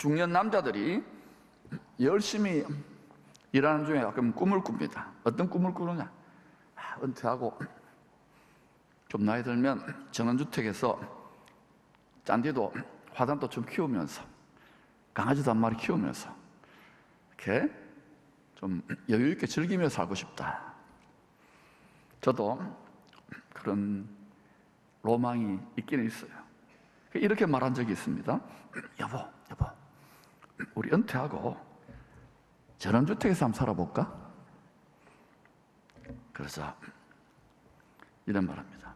중년 남자들이 열심히 일하는 중에 가끔 꿈을 꿉니다. 어떤 꿈을 꾸느냐? 은퇴하고 좀 나이 들면 전원주택에서 짠디도 화단도 좀 키우면서 강아지도 한 마리 키우면서 이렇게 좀 여유 있게 즐기며 살고 싶다. 저도 그런 로망이 있기는 있어요. 이렇게 말한 적이 있습니다. 여보, 우리 은퇴하고 전원주택에서 한번 살아볼까? 그래서 이런 말합니다.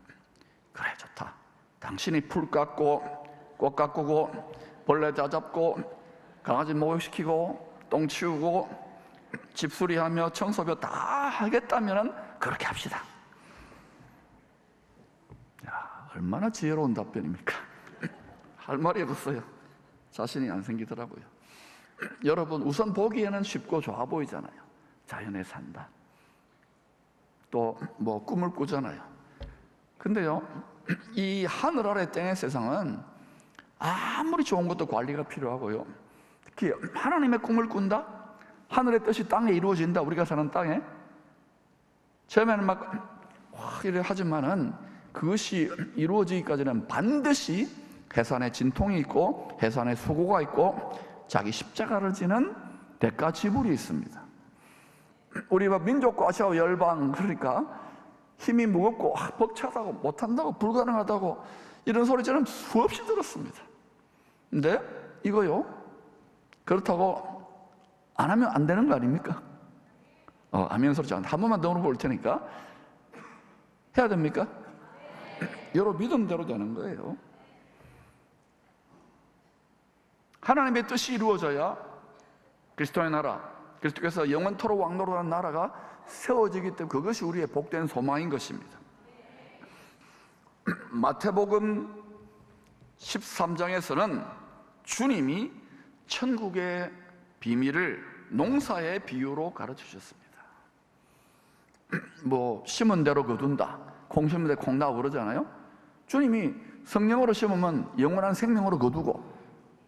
그래, 좋다. 당신이 풀 깎고 꽃 가꾸고 벌레 다 잡고 강아지 목욕시키고 똥 치우고 집수리하며 청소도 다 하겠다면 그렇게 합시다. 야, 얼마나 지혜로운 답변입니까? 할 말이 없어요. 자신이 안 생기더라고요. 여러분, 우선 보기에는 쉽고 좋아 보이잖아요. 자연에 산다. 또 뭐 꿈을 꾸잖아요. 근데요, 이 하늘 아래 땅의 세상은 아무리 좋은 것도 관리가 필요하고요. 특히 하나님의 꿈을 꾼다? 하늘의 뜻이 땅에 이루어진다. 우리가 사는 땅에. 처음에는 막 이래 하지만은 그것이 이루어지기까지는 반드시 해산의 진통이 있고 해산의 수고가 있고 자기 십자가를 지는 대가 지불이 있습니다. 우리 민족 과시하고 열방, 그러니까 힘이 무겁고 벅차다고 못한다고 불가능하다고 이런 소리 저는 수없이 들었습니다. 근데 이거요, 그렇다고 안 하면 안 되는 거 아닙니까? 하면 소리 한 번만 더 물어볼 테니까 해야 됩니까? 여러분 믿음대로 되는 거예요. 하나님의 뜻이 이루어져야 그리스도의 나라, 그리스도께서 영원토록 왕노릇하는 나라가 세워지기 때문에 그것이 우리의 복된 소망인 것입니다. 마태복음 13장에서는 주님이 천국의 비밀을 농사의 비유로 가르치셨습니다. 뭐 심은 대로 거둔다, 콩 심은 대로 콩 나고 그러잖아요. 주님이 성령으로 심으면 영원한 생명으로 거두고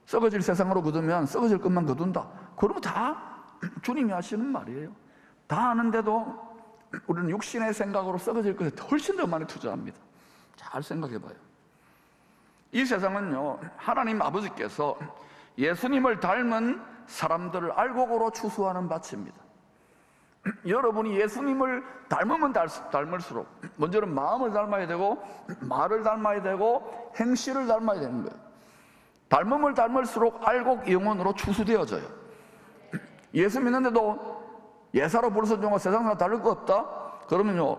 썩어질 세상으로 거두면 썩어질 것만 거둔다. 그러면 다 주님이 하시는 말이에요. 다 아는데도 우리는 육신의 생각으로 썩어질 것에 훨씬 더 많이 투자합니다. 잘 생각해봐요. 이 세상은요, 하나님 아버지께서 예수님을 닮은 사람들을 알곡으로 추수하는 밭입니다. 여러분이 예수님을 닮으면 닮을수록 먼저는 마음을 닮아야 되고 말을 닮아야 되고 행실을 닮아야 되는 거예요. 닮음을 닮을수록 알곡 영혼으로 추수되어져요. 예수 믿는데도 예사로 부르짖는 종과 세상 사람 다를 거 없다? 그러면요,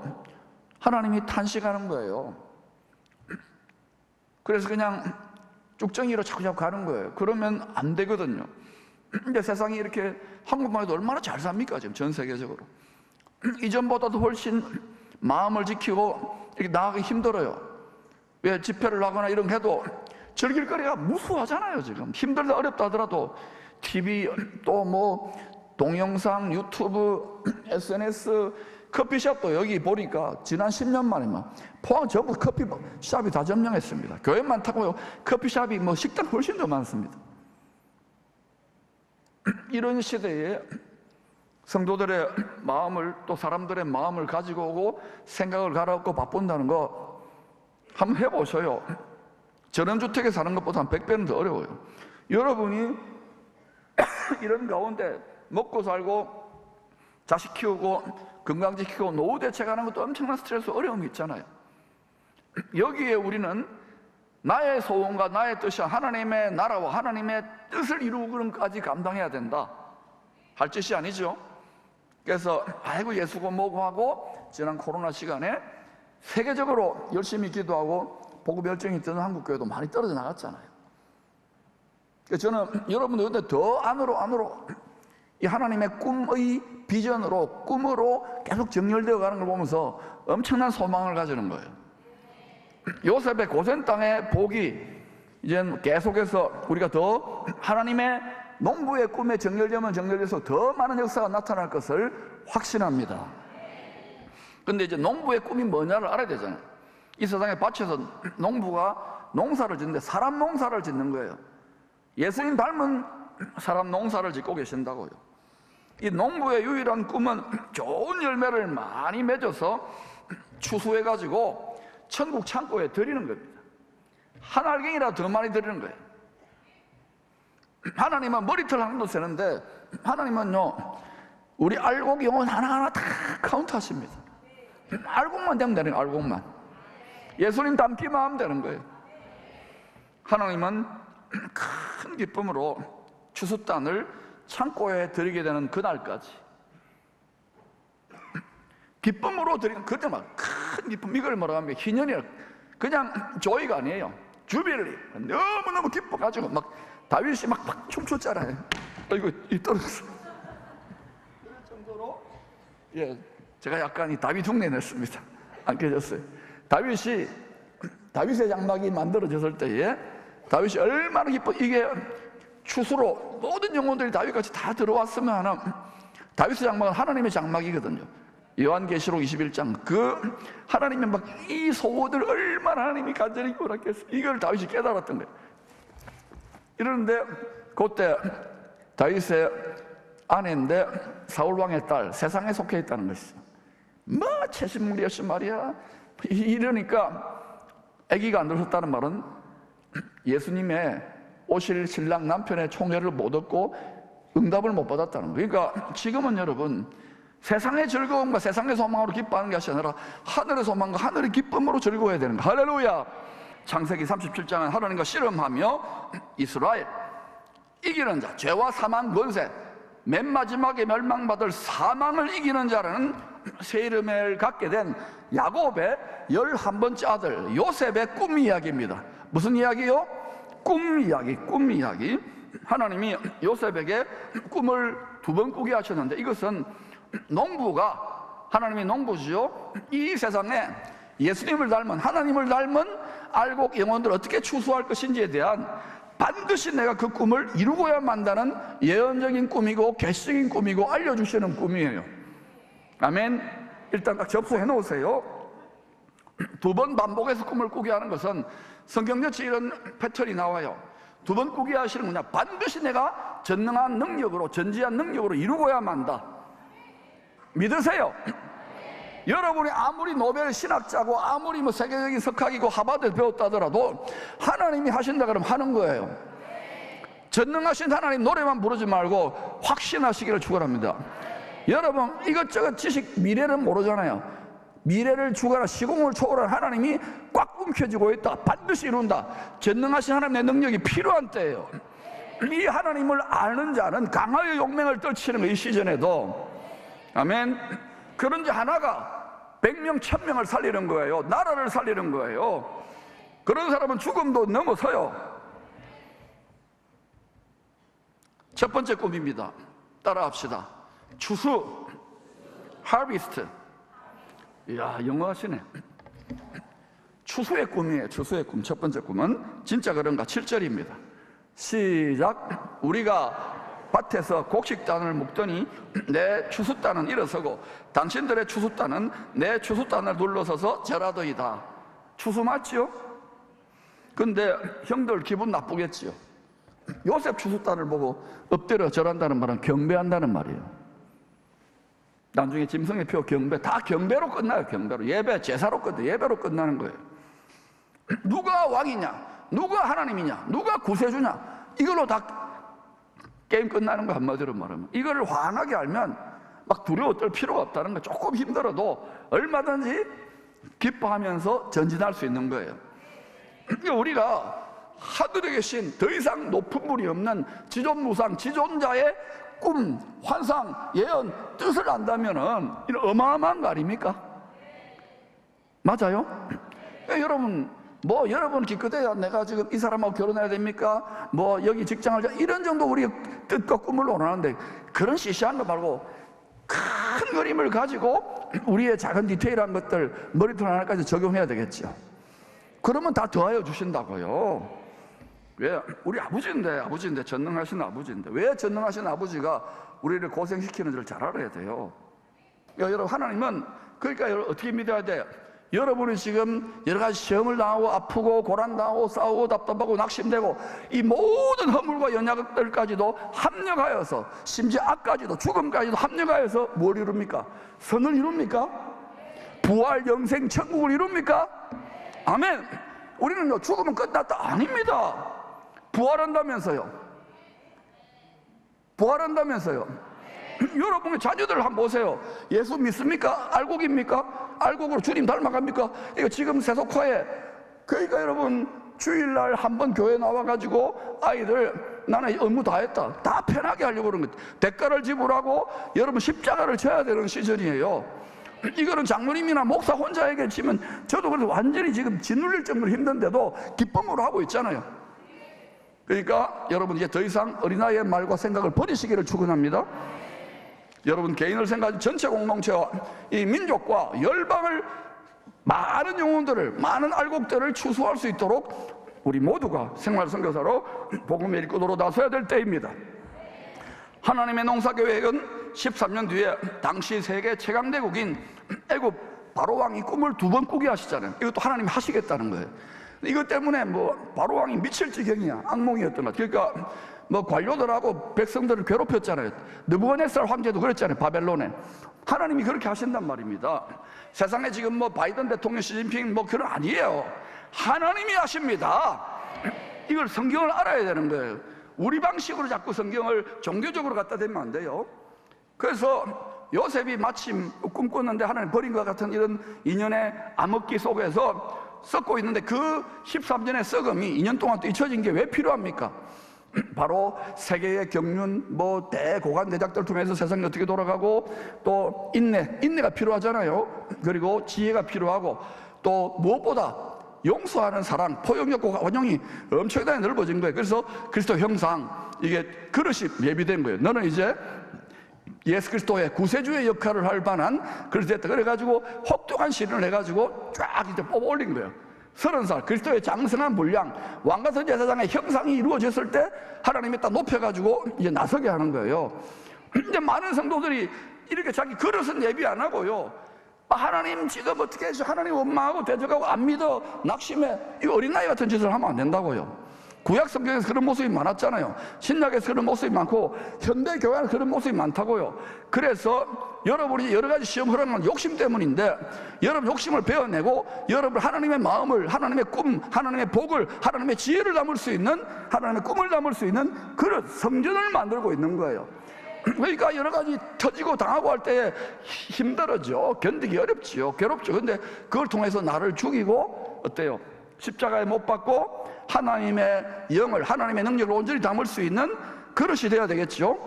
하나님이 탄식하는 거예요. 그래서 그냥 쭉정이로 자꾸 가는 거예요. 그러면 안 되거든요. 근데 세상이 이렇게 한국만 해도 얼마나 잘 삽니까? 지금 전 세계적으로 이전보다도 훨씬 마음을 지키고 이렇게 나가기 힘들어요. 왜 집회를 하거나 이런 거 해도 즐길 거리가 무수하잖아요. 지금 힘들다 어렵다 하더라도 TV 또 뭐 동영상, 유튜브, SNS, 커피숍도 여기 보니까 지난 10년 만에 막 포항 전부 커피숍이 다 점령했습니다. 교회만 타고요, 커피숍이 뭐 식당 훨씬 더 많습니다. 이런 시대에 성도들의 마음을, 또 사람들의 마음을 가지고 오고 생각을 갈아엎고 바꾼다는 거 한번 해보셔요. 전원주택에 사는 것보다 한 100배는 더 어려워요. 여러분이 이런 가운데 먹고 살고 자식 키우고 건강 지키고 노후 대책하는 것도 엄청난 스트레스, 어려움이 있잖아요. 여기에 우리는 나의 소원과 나의 뜻이 하나님의 나라와 하나님의 뜻을 이루기까지 감당해야 된다 할 짓이 아니죠. 그래서 아이고 예수고 뭐고 하고 지난 코로나 시간에 세계적으로 열심히 기도하고 복음 열정이 드는 한국교회도 많이 떨어져 나갔잖아요. 그래서 저는 여러분들 근데 더 안으로 이 하나님의 꿈의 비전으로, 꿈으로 계속 정렬되어 가는 걸 보면서 엄청난 소망을 가지는 거예요. 요셉의 고센 땅의 복이 이제 계속해서 우리가 더 하나님의 농부의 꿈에 정렬되면 정렬돼서 더 많은 역사가 나타날 것을 확신합니다. 근데 이제 농부의 꿈이 뭐냐를 알아야 되잖아요. 이 세상에 밭에서 농부가 농사를 짓는데 사람 농사를 짓는 거예요. 예수님 닮은 사람 농사를 짓고 계신다고요. 이 농부의 유일한 꿈은 좋은 열매를 많이 맺어서 추수해가지고 천국 창고에 드리는 겁니다. 한 알갱이라도 더 많이 드리는 거예요. 하나님은 머리털 하나도 세는데 하나님은요, 우리 알곡 영혼 하나하나 다 카운트하십니다. 알곡만 되면 되는 거예요. 알곡만. 예수님 닮기만 하면 되는 거예요. 하나님은 큰 기쁨으로 추수단을 창고에 드리게 되는 그날까지 기쁨으로 드리는, 그때 막 큰 기쁨, 이걸 뭐라고 하면 희년이라, 그냥 조이가 아니에요. 주빌리. 너무너무 기뻐가지고 막 다윗이 막 춤췄잖아요. 이거 떨어졌어. 그럴 정도로, 예, 제가 약간 이 다윗 흉내 냈습니다. 안 깨졌어요. 다윗의 장막이 만들어졌을 때에 다윗이 얼마나 기뻐. 이게 추수로 모든 영혼들이 다윗같이 다 들어왔으면 다윗의 장막은 하나님의 장막이거든요. 요한계시록 21장, 그 하나님의 막 이 소원들 얼마나 하나님이 간절히 원하겠어요. 이걸 다윗이 깨달았던 거예요. 이러는데 그때 다윗의 아내인데 사울왕의 딸, 세상에 속해 있다는 것이죠. 뭐 채식물이었지 말이야. 이러니까 아기가 안 들었다는 말은 예수님의 오실 신랑 남편의 총애를 못 얻고 응답을 못 받았다는 거예요. 그러니까 지금은 여러분, 세상의 즐거움과 세상의 소망으로 기뻐하는 것이 아니라 하늘의 소망과 하늘의 기쁨으로 즐거워야 되는 거예요. 할렐루야. 창세기 37장은 하나님과 씨름하며 이스라엘 이기는 자, 죄와 사망 권세, 맨 마지막에 멸망받을 사망을 이기는 자라는 새 이름을 갖게 된 야곱의 11번째 아들 요셉의 꿈 이야기입니다. 무슨 이야기요? 꿈 이야기. 꿈 이야기. 하나님이 요셉에게 꿈을 2번 꾸게 하셨는데, 이것은 농부가, 하나님이 농부지요, 이 세상에 예수님을 닮은, 하나님을 닮은 알곡 영혼들을 어떻게 추수할 것인지에 대한 반드시 내가 그 꿈을 이루고야 만다는 예언적인 꿈이고 계시적인 꿈이고 알려주시는 꿈이에요. 아멘. 일단 딱 접수해 놓으세요. 2번 반복해서 꿈을 꾸게 하는 것은 성경전체 이런 패턴이 나와요. 2번 꾸게 하시는 거냐, 반드시 내가 전능한 능력으로, 전지한 능력으로 이루고야 만다. 믿으세요? 여러분이 아무리 노벨 신학자고 아무리 뭐 세계적인 석학이고 하버드 배웠다더라도 하나님이 하신다 그러면 하는 거예요. 전능하신 하나님 노래만 부르지 말고 확신하시기를 축원합니다. 여러분, 이것저것 지식, 미래는 모르잖아요. 미래를 주거나 시공을 초월한 하나님이 꽉 움켜쥐고 있다. 반드시 이룬다. 전능하신 하나님의 능력이 필요한 때예요. 이 하나님을 아는 자는 강하여 용맹을 떨치는 거예요. 이 시즌에도. 아멘. 그런 자 하나가 100명, 1000명을 살리는 거예요. 나라를 살리는 거예요. 그런 사람은 죽음도 넘어서요. 첫 번째 꿈입니다. 따라합시다. 추수, harvest. 이야, 영어 하시네. 추수의 꿈이에요. 추수의 꿈. 첫 번째 꿈은 진짜 그런가? 7절입니다. 시작. 우리가 밭에서 곡식단을 묶더니 내 추수단은 일어서고 당신들의 추수단은 내 추수단을 둘러서서 절하더이다. 추수 맞지요? 근데 형들 기분 나쁘겠지요. 요셉 추수단을 보고 엎드려 절한다는 말은 경배한다는 말이에요. 나중에 짐승의 표, 경배, 다 경배로 끝나요. 경배로. 예배, 제사로 끝나요. 예배로 끝나는 거예요. 누가 왕이냐, 누가 하나님이냐, 누가 구세주냐, 이걸로 다 게임 끝나는 거. 한마디로 말하면 이거를 환하게 알면 막 두려워 떨 필요가 없다는 거. 조금 힘들어도 얼마든지 기뻐하면서 전진할 수 있는 거예요. 우리가 하늘에 계신 더 이상 높은 분이 없는 지존무상, 지존자의 꿈, 환상, 예언, 뜻을 안다면은 이런 어마어마한 거 아닙니까? 맞아요? 여러분, 뭐 여러분 기껏해야 내가 지금 이 사람하고 결혼해야 됩니까? 뭐 여기 직장을, 이런 정도 우리가 뜻과 꿈을 원하는데, 그런 시시한 거 말고 큰 그림을 가지고 우리의 작은 디테일한 것들 머리털 하나까지 적용해야 되겠죠. 그러면 다 더하여 주신다고요. 왜? 우리 아버지인데 전능하신 아버지인데 왜 전능하신 아버지가 우리를 고생시키는지를 잘 알아야 돼요. 여러분, 하나님은, 그러니까 여러분 어떻게 믿어야 돼요? 여러분이 지금 여러 가지 시험을 당하고 아프고 고난당하고 싸우고 답답하고 낙심되고 이 모든 허물과 연약들까지도 합력하여서 심지어 악까지도 죽음까지도 합력하여서 뭘 이룹니까? 선을 이룹니까? 부활 영생 천국을 이룹니까? 아멘. 우리는 죽으면 끝났다 아닙니다. 부활한다면서요. 부활한다면서요. 여러분의 자녀들 한번 보세요. 예수 믿습니까? 알곡입니까? 알곡으로 주님 닮아갑니까? 이거 지금 세속화에, 그러니까 여러분 주일날 한번 교회 나와가지고 아이들 나는 업무 다 했다, 다 편하게 하려고 그러는 거예요. 대가를 지불하고 여러분 십자가를 져야 되는 시절이에요. 이거는 장로님이나 목사 혼자에게 치면 저도 그래서 완전히 지금 짓눌릴 정도로 힘든데도 기쁨으로 하고 있잖아요. 그러니까 여러분 이제 더 이상 어린아이의 말과 생각을 버리시기를 축원합니다. 여러분 개인을 생각하지 전체 공동체와 이 민족과 열방을 많은 영혼들을, 많은 알곡들을 추수할 수 있도록 우리 모두가 생활 선교사로 복음의 일꾼으로 나서야 될 때입니다. 하나님의 농사계획은 13년 뒤에 당시 세계 최강대국인 애굽 바로왕이 꿈을 2번 꾸게 하시잖아요. 이것도 하나님이 하시겠다는 거예요. 이것 때문에 뭐 바로왕이 미칠 지경이야. 악몽이었던 것. 그러니까 뭐 관료들하고 백성들을 괴롭혔잖아요. 느부갓네살 황제도 그랬잖아요. 바벨론에. 하나님이 그렇게 하신단 말입니다. 세상에 지금 뭐 바이든 대통령, 시진핑 뭐 그런 아니에요. 하나님이 하십니다. 이걸 성경을 알아야 되는 거예요. 우리 방식으로 자꾸 성경을 종교적으로 갖다 대면 안 돼요. 그래서 요셉이 마침 꿈꿨는데 하나님 버린 것 같은 이런 인연의 암흑기 속에서 썩고 있는데 그 13년의 썩음이 2년 동안 또 잊혀진 게 왜 필요합니까? 바로 세계의 경륜, 뭐 대고관 대작들 통해서 세상이 어떻게 돌아가고, 또 인내가 필요하잖아요. 그리고 지혜가 필요하고, 또 무엇보다 용서하는 사랑, 포용력과 원형이 엄청나게 넓어진 거예요. 그래서 그리스도 형상, 이게 그릇이 예비된 거예요. 너는 이제 예수 그리스도의 구세주의 역할을 할 만한 그릇이 됐다. 그래가지고 혹독한 시련을 해가지고 쫙 이제 뽑아 올린 거예요. 30살 그리스도의 장성한 분량, 왕같은 제사장의 형상이 이루어졌을 때 하나님이 딱 높여가지고 이제 나서게 하는 거예요. 이제 많은 성도들이 이렇게 자기 그릇은 예비 안 하고요, 하나님 지금 어떻게 해서 하나님 원망하고 대적하고 안 믿어, 낙심해, 이 어린아이 같은 짓을 하면 안 된다고요. 구약 성경에서 그런 모습이 많았잖아요. 신약에서 그런 모습이 많고 현대 교회는 그런 모습이 많다고요. 그래서 여러분이 여러 가지 시험 흐르는 건 욕심 때문인데, 여러분 욕심을 베어내고 여러분 하나님의 마음을, 하나님의 꿈, 하나님의 복을, 하나님의 지혜를 담을 수 있는, 하나님의 꿈을 담을 수 있는 그런 성전을 만들고 있는 거예요. 그러니까 여러 가지 터지고 당하고 할 때 힘들어져, 견디기 어렵지요, 괴롭죠. 근데 그걸 통해서 나를 죽이고 어때요? 십자가에 못 박고 하나님의 영을, 하나님의 능력을 온전히 담을 수 있는 그릇이 되어야 되겠죠.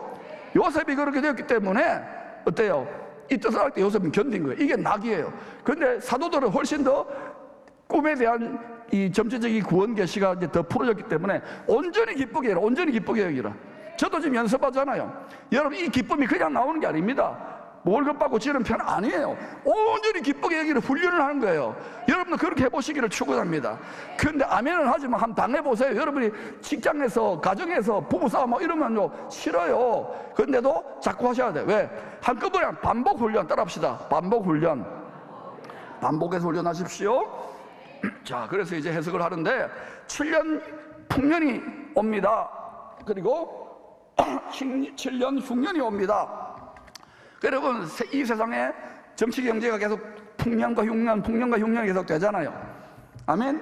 요셉이 그렇게 되었기 때문에 어때요? 이 뜻을 할 때 요셉은 견딘 거예요. 이게 낙이에요. 그런데 사도들은 훨씬 더 꿈에 대한 이 점체적인 구원 계시가 이제 더 풀어졌기 때문에 온전히 기쁘게 해라, 온전히 기쁘게 여기라. 저도 지금 연습하잖아요. 여러분 이 기쁨이 그냥 나오는 게 아닙니다. 월급 받고 지는 편 아니에요. 온전히 기쁘게 여기를 훈련을 하는 거예요. 여러분도 그렇게 해보시기를 축원합니다. 그런데 아멘은 하지만 한번 당해보세요. 여러분이 직장에서, 가정에서 부부싸움 이러면요 싫어요. 그런데도 자꾸 하셔야 돼요. 왜? 한꺼번에 반복 훈련 따라합시다. 반복 훈련, 반복해서 훈련하십시오. 자, 그래서 이제 해석을 하는데 7년 풍년이 옵니다. 그리고 7년 흉년이 옵니다. 여러분 이 세상에 정치 경제가 계속 풍년과 흉년이 계속 되잖아요. 아멘.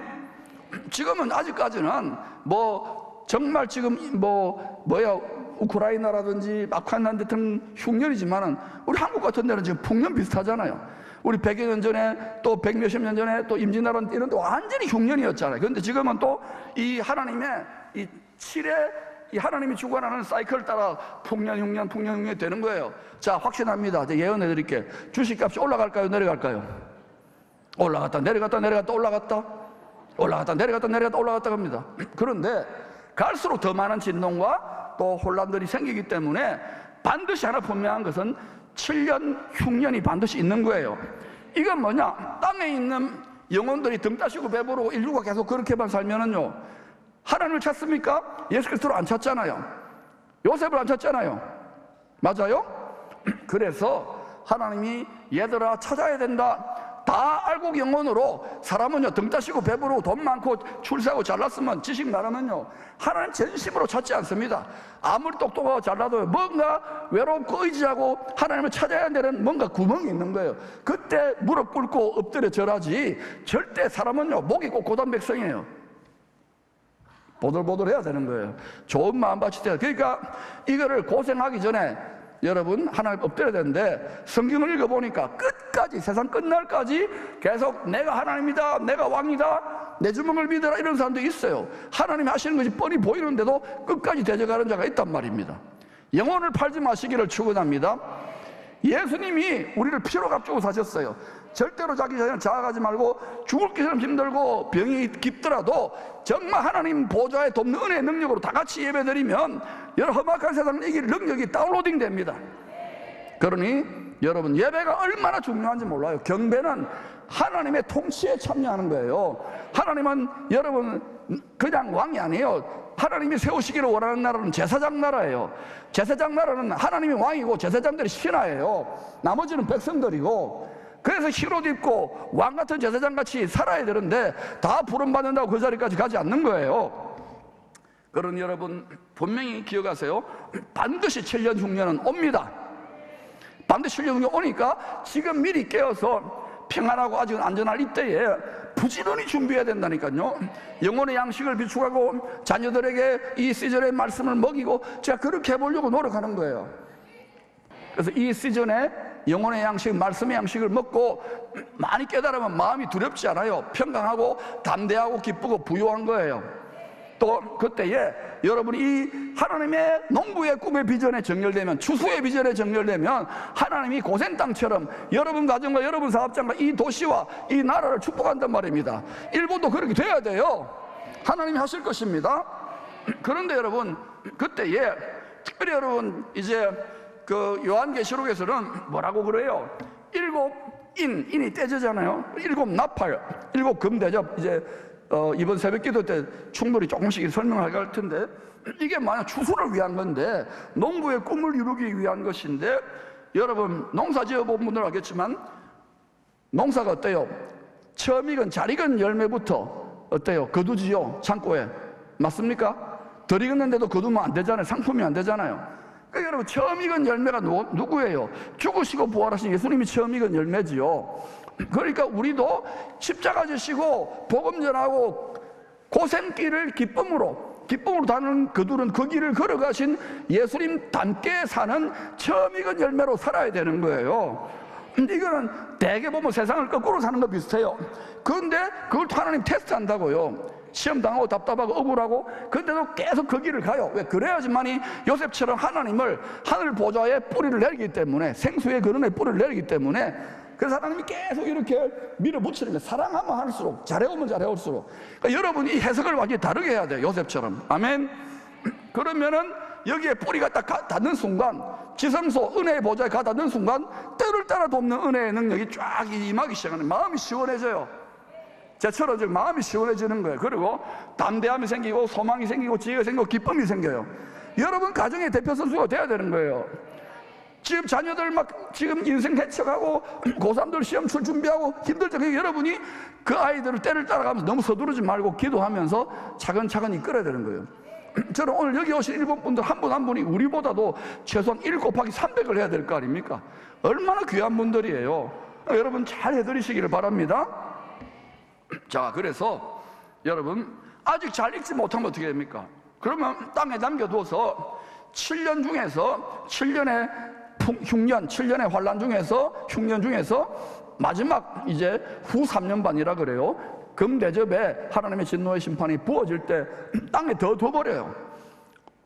지금은 아직까지는 뭐 정말 지금 우크라이나라든지 아프간 같은 흉년이지만은 우리 한국 같은 데는 지금 풍년 비슷하잖아요. 우리 100여 년 전에 또 100몇십 년 전에 또 임진왜란 이런 데 완전히 흉년이었잖아요. 그런데 지금은 또 이 하나님의 이 7의 이 하나님이 주관하는 사이클 따라 풍년, 흉년이 되는 거예요. 자, 확신합니다. 이제 예언해 드릴게요. 주식값이 올라갈까요, 내려갈까요? 올라갔다 내려갔다 갑니다. 그런데 갈수록 더 많은 진동과 또 혼란들이 생기기 때문에 반드시 하나 분명한 것은 7년 흉년이 반드시 있는 거예요. 이건 뭐냐? 땅에 있는 영혼들이 등 따시고 배부르고 인류가 계속 그렇게만 살면은요, 하나님을 찾습니까? 예수 그리스도를 안 찾잖아요. 요셉을 안 찾잖아요. 맞아요? 그래서 하나님이 얘들아 찾아야 된다, 다 알고 영혼으로 사람은요 등 따시고 배부르고 돈 많고 출세하고 잘났으면 지식 많으면요 하나님 전심으로 찾지 않습니다. 아무리 똑똑하고 잘나도 뭔가 외롭고 의지하고 하나님을 찾아야 되는 뭔가 구멍이 있는 거예요. 그때 무릎 꿇고 엎드려 절하지 절대 사람은요 목이 꼿꼿한 백성이에요. 보들보들해야 되는 거예요. 좋은 마음밭이 돼야. 그러니까 이거를 고생하기 전에 여러분 하나님 엎드려야 되는데 성경을 읽어보니까 끝까지 세상 끝날까지 계속 내가 하나님이다, 내가 왕이다, 내 주먹을 믿어라 이런 사람도 있어요. 하나님이 하시는 것이 뻔히 보이는데도 끝까지 대적하는 자가 있단 말입니다. 영혼을 팔지 마시기를 축원합니다. 예수님이 우리를 피로 값주고 사셨어요. 절대로 자기 자신을 자학하지 말고 죽을 기처럼 힘들고 병이 깊더라도 정말 하나님 보좌에 돕는 은혜의 능력으로 다 같이 예배드리면 여러 험악한 세상을 이길 능력이 다운로딩 됩니다. 그러니 여러분 예배가 얼마나 중요한지 몰라요. 경배는 하나님의 통치에 참여하는 거예요. 하나님은 여러분 그냥 왕이 아니에요. 하나님이 세우시기를 원하는 나라는 제사장 나라예요. 제사장 나라는 하나님이 왕이고 제사장들이 신하예요. 나머지는 백성들이고, 그래서 흰옷 입고 왕같은 제사장같이 살아야 되는데 다 부름받는다고 그 자리까지 가지 않는 거예요. 그러니 여러분 분명히 기억하세요. 반드시 7년 흉년은 옵니다. 반드시 7년 흉년 오니까 지금 미리 깨어서 평안하고 아직 안전할 이때에 부지런히 준비해야 된다니까요. 영혼의 양식을 비축하고 자녀들에게 이 시즌의 말씀을 먹이고 제가 그렇게 해보려고 노력하는 거예요. 그래서 이 시즌에 영혼의 양식, 말씀의 양식을 먹고 많이 깨달으면 마음이 두렵지 않아요. 평강하고 담대하고 기쁘고 부유한 거예요. 또 그때에 여러분이 이 하나님의 농부의 꿈의 비전에 정렬되면, 추수의 비전에 정렬되면 하나님이 고센 땅처럼 여러분 가정과 여러분 사업장과 이 도시와 이 나라를 축복한단 말입니다. 일본도 그렇게 돼야 돼요. 하나님이 하실 것입니다. 그런데 여러분 그때에 특별히 여러분 이제 그 요한계시록에서는 뭐라고 그래요? 7인이 떼지잖아요. 7나팔, 7금대접. 이제 이번 새벽 기도 때 충분히 조금씩 설명할 것 같은데, 이게 만약 추수를 위한 건데 농부의 꿈을 이루기 위한 것인데, 여러분 농사 지어본 분들은 알겠지만 농사가 어때요? 처음 익은 잘 익은 열매부터 어때요? 거두지요, 창고에. 맞습니까? 덜 익었는데도 거두면 안 되잖아요. 상품이 안 되잖아요. 그러니까 여러분 처음 익은 열매가 누구예요? 죽으시고 부활하신 예수님이 처음 익은 열매지요. 그러니까 우리도 십자가 지시고 복음 전하고 고생길을 기쁨으로 다니는 그들은 그 길을 걸어가신 예수님 닮게 사는 처음 익은 열매로 살아야 되는 거예요. 근데 이거는 대개 보면 세상을 거꾸로 사는 거 비슷해요. 그런데 그걸 또 하나님 테스트한다고요. 시험 당하고 답답하고 억울하고, 근데도 계속 그 길을 가요. 왜? 그래야지만이 요셉처럼 하나님을 하늘 보좌에 뿌리를 내리기 때문에, 생수의 근원에 뿌리를 내리기 때문에, 그래서 하나님이 계속 이렇게 밀어붙이는 거예요. 사랑하면 할수록, 잘해오면 잘해올수록. 그러니까 여러분이 이 해석을 완전히 다르게 해야 돼요. 요셉처럼. 아멘. 그러면은 여기에 뿌리가 딱 닿는 순간, 지성소 은혜의 보좌에 가 닿는 순간 때를 따라 돕는 은혜의 능력이 쫙 임하기 시작하는, 마음이 시원해져요. 제처럼 지금 마음이 시원해지는 거예요. 그리고 담대함이 생기고 소망이 생기고 지혜가 생기고 기쁨이 생겨요. 여러분 가정의 대표 선수가 돼야 되는 거예요. 지금 자녀들 막 지금 인생 개척하고 고3들 시험 출 준비하고 힘들 때 여러분이 그 아이들을 때를 따라가면서 너무 서두르지 말고 기도하면서 차근차근 이끌어야 되는 거예요. 저는 오늘 여기 오신 일본 분들 한 분 한 분이 우리보다도 최소한 1 곱하기 300을 해야 될 거 아닙니까? 얼마나 귀한 분들이에요. 여러분 잘 해드리시기를 바랍니다. 자, 그래서 여러분 아직 잘 읽지 못하면 어떻게 됩니까? 그러면 땅에 남겨두어서 7년 중에서 7년의 흉년, 7년의 환란 중에서 흉년 중에서 마지막 이제 후 3년 반이라 그래요. 금대접에 하나님의 진노의 심판이 부어질 때 땅에 더 둬버려요.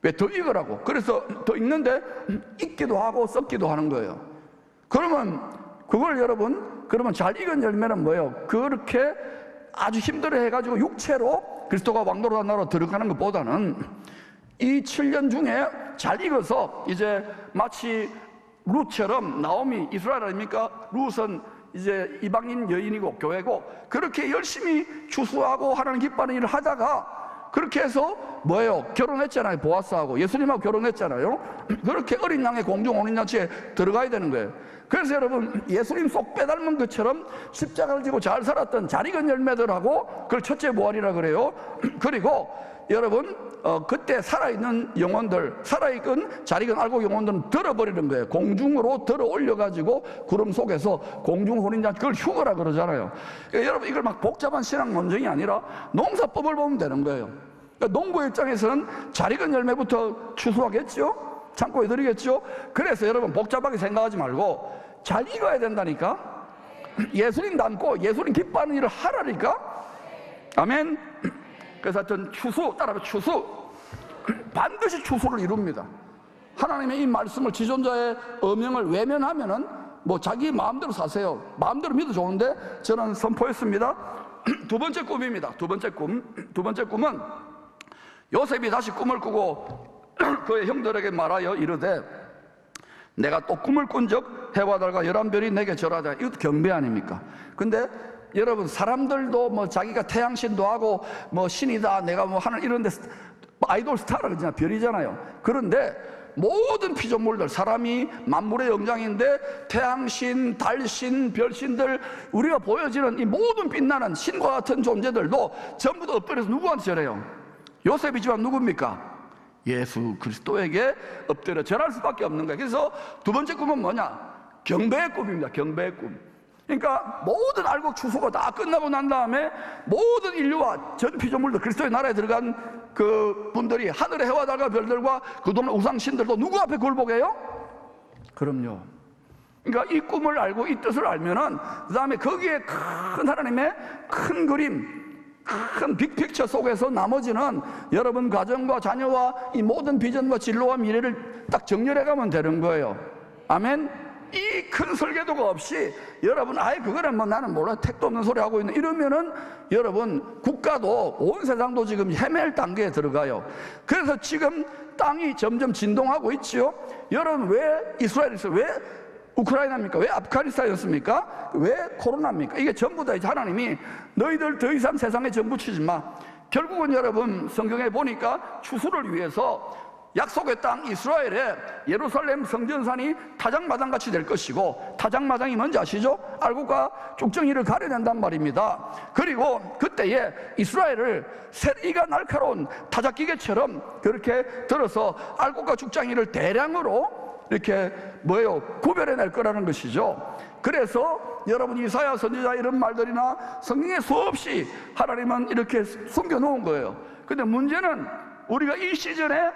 왜? 더 익으라고. 그래서 더 익는데 익기도 하고 썩기도 하는 거예요. 그러면 그걸 여러분, 그러면 잘 익은 열매는 뭐예요? 그렇게 아주 힘들어 해가지고 육체로 그리스도가 왕노로 나라로 들어가는 것보다는 이 7년 중에 잘 익어서 이제 마치 룻처럼, 나오미 이스라엘 아닙니까? 룻은 이제 이방인 여인이고 교회고, 그렇게 열심히 추수하고 하나님 기뻐하는 일을 하다가 그렇게 해서 뭐예요? 결혼했잖아요. 보아스하고 예수님하고 결혼했잖아요. 그렇게 어린 양의 공중 혼인잔치에 들어가야 되는 거예요. 그래서 여러분, 예수님 쏙 빼닮은 것처럼 십자가를 지고 잘 살았던 잘 익은 열매들하고 그걸 첫째 부활이라 그래요. 그리고 여러분, 그때 살아있는 영혼들, 살아있건 잘 익은 알곡 영혼들은 들어버리는 거예요. 공중으로 들어 올려가지고 구름 속에서 공중 혼인잔치, 그걸 휴거라 그러잖아요. 그러니까 여러분, 이걸 막 복잡한 신앙 논쟁이 아니라 농사법을 보면 되는 거예요. 그러니까 농부 입장에서는 잘 익은 열매부터 추수하겠죠? 창고에 드리겠죠? 그래서 여러분, 복잡하게 생각하지 말고 잘 익어야 된다니까. 예수님 닮고 예수님 기뻐하는 일을 하라니까. 아멘. 그래서 하여튼 추수, 따라서 추수, 반드시 추수를 이룹니다. 하나님의 이 말씀을, 지존자의 어명을 외면하면은 뭐 자기 마음대로 사세요. 마음대로 믿어 좋은데 저는 선포했습니다. 두 번째 꿈입니다. 두 번째 꿈은 요셉이 다시 꿈을 꾸고 그의 형들에게 말하여 이르되, 내가 또 꿈을 꾼 적 해와 달과 11별이 내게 절하다. 이것도 경배 아닙니까? 근데 여러분, 사람들도 뭐 자기가 태양신도 하고 뭐 신이다, 내가 뭐 하는 이런데 아이돌 스타라 그러잖아요. 별이잖아요. 그런데 모든 피조물들, 사람이 만물의 영장인데 태양신, 달신, 별신들, 우리가 보여지는 이 모든 빛나는 신과 같은 존재들도 전부 다 엎드려서 누구한테 절해요? 요셉이지만 누굽니까? 예수 그리스도에게 엎드려 절할 수밖에 없는 거예요. 그래서 두 번째 꿈은 뭐냐? 경배의 꿈입니다. 경배의 꿈. 그러니까 모든 알곡 추수가 다 끝나고 난 다음에 모든 인류와 전 피조물들, 그리스도의 나라에 들어간 그 분들이 하늘의 해와 달과 별들과 그동안 우상신들도 누구 앞에 굴복해요? 그럼요. 그러니까 이 꿈을 알고 이 뜻을 알면은 그 다음에 거기에 큰 하나님의 큰 그림, 큰 빅픽처 속에서 나머지는 여러분 가정과 자녀와 이 모든 비전과 진로와 미래를 딱 정렬해 가면 되는 거예요. 아멘. 이 큰 설계도가 없이 여러분, 아예 그거는 뭐 나는 몰라, 택도 없는 소리 하고 있는, 이러면은 여러분, 국가도 온 세상도 지금 헤맬 단계에 들어가요. 그래서 지금 땅이 점점 진동하고 있지요. 여러분, 왜 이스라엘이 있어요? 왜 우크라이나입니까? 왜 아프가니스탄이었습니까? 왜 코로나입니까? 이게 전부 다 이제 하나님이 너희들 더 이상 세상에 전부치지 마. 결국은 여러분, 성경에 보니까 추수를 위해서 약속의 땅 이스라엘에 예루살렘 성전산이 타작마당같이 될 것이고, 타작마당이 뭔지 아시죠? 알곡과 쭉정이를 가려낸단 말입니다. 그리고 그때에 이스라엘을 이가 날카로운 타작기계처럼 그렇게 들어서 알곡과 쭉정이를 대량으로 이렇게 뭐예요? 구별해낼 거라는 것이죠. 그래서 여러분, 이사야 선지자 이런 말들이나 성경에 수없이 하나님은 이렇게 숨겨놓은 거예요. 근데 문제는 우리가 이 시즌에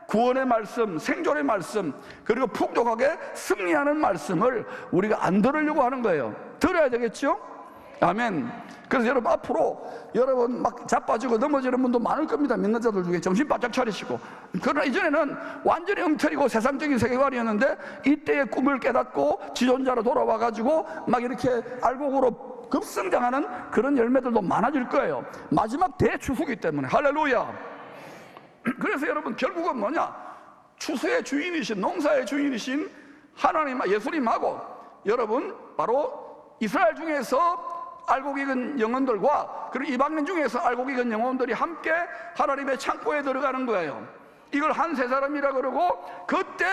구원의 말씀, 생존의 말씀, 그리고 풍족하게 승리하는 말씀을 우리가 안 들으려고 하는 거예요. 들어야 되겠죠? 아멘. 그래서 여러분, 앞으로 여러분 막 자빠지고 넘어지는 분도 많을 겁니다. 믿는 자들 중에. 정신 바짝 차리시고. 그러나 이전에는 완전히 엉터리고 세상적인 세계관이었는데, 이때의 꿈을 깨닫고 지존자로 돌아와가지고 막 이렇게 알곡으로 급성장하는 그런 열매들도 많아질 거예요. 마지막 대추수기 때문에. 할렐루야. 그래서 여러분, 결국은 뭐냐? 추수의 주인이신, 농사의 주인이신 하나님, 예수님하고 여러분, 바로 이스라엘 중에서 알곡 익은 영혼들과 그리고 이방인 중에서 알곡 익은 영혼들이 함께 하나님의 창고에 들어가는 거예요. 이걸 한 세 사람이라 그러고, 그때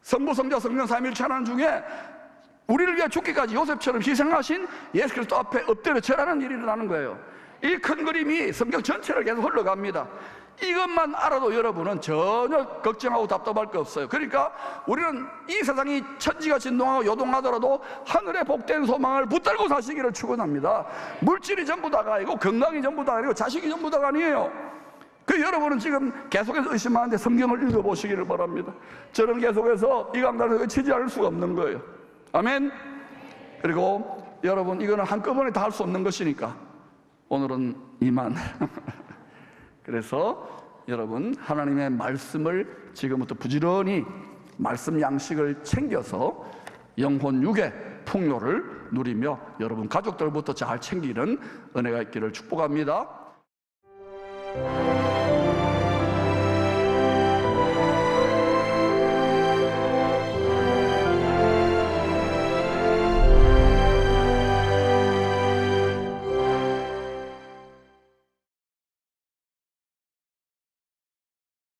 성부, 성자, 성령 삼위일체하는 중에 우리를 위해 죽기까지 요셉처럼 희생하신 예수 그리스도 앞에 엎드려 절하는 일이 일어나는 거예요. 이 큰 그림이 성경 전체를 계속 흘러갑니다. 이것만 알아도 여러분은 전혀 걱정하고 답답할 게 없어요. 그러니까 우리는 이 세상이 천지가 진동하고 요동하더라도 하늘의 복된 소망을 붙들고 사시기를 축원합니다. 물질이 전부 다가 아니고, 건강이 전부 다가 아니고, 자식이 전부 다가 아니에요. 그 여러분은 지금 계속해서 의심하는데 성경을 읽어보시기를 바랍니다. 저는 계속해서 이 강단을 외치지 않을 수가 없는 거예요. 아멘. 그리고 여러분, 이거는 한꺼번에 다 할 수 없는 것이니까 오늘은 이만. 그래서 여러분, 하나님의 말씀을 지금부터 부지런히 말씀 양식을 챙겨서 영혼 육의 풍요를 누리며 여러분 가족들부터 잘 챙기는 은혜가 있기를 축복합니다.